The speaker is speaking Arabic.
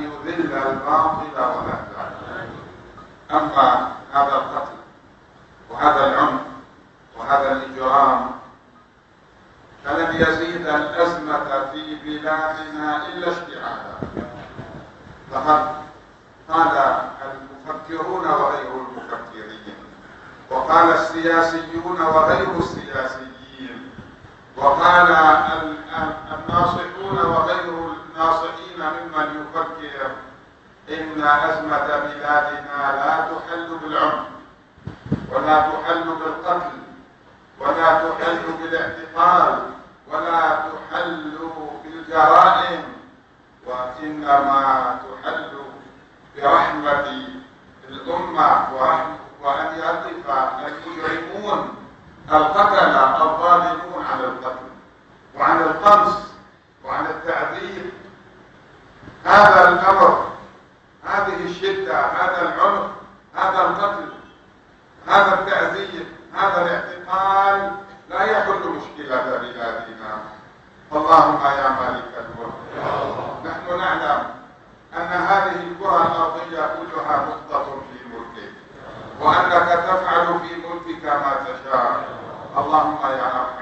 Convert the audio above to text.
أن يذل الباطل وأهله. أما هذا القتل وهذا العنف وهذا الإجرام فلن يزيد الأزمة في بلادنا إلا اشتعالا. فقد قال المفكرون وغير المفكرين، وقال السياسيون وغير السياسيين، وقال الناصحون وغير الناصحين ممن يفكر إن أزمة بلادنا لا تحل بالعنف ولا تحل بالقتل ولا تحل بالاعتقال ولا تحل بالجرائم، وإنما تحل برحمة الأمة وأن يقف المجرمون القتلة الظالمون عن القتل وعن القنص وعن التعذيب. هذا الأمر، هذه الشدة، هذا العنف، هذا القتل، هذا التعذيب، هذا الاعتقال لا يحل مشكلة بلادنا. اللهم يا مالك الملك، نحن نعلم أن هذه الكرة الأرضية كلها نقطة في ملكك، وأنك تفعل في ملكك ما تشاء. اللهم يا أرحم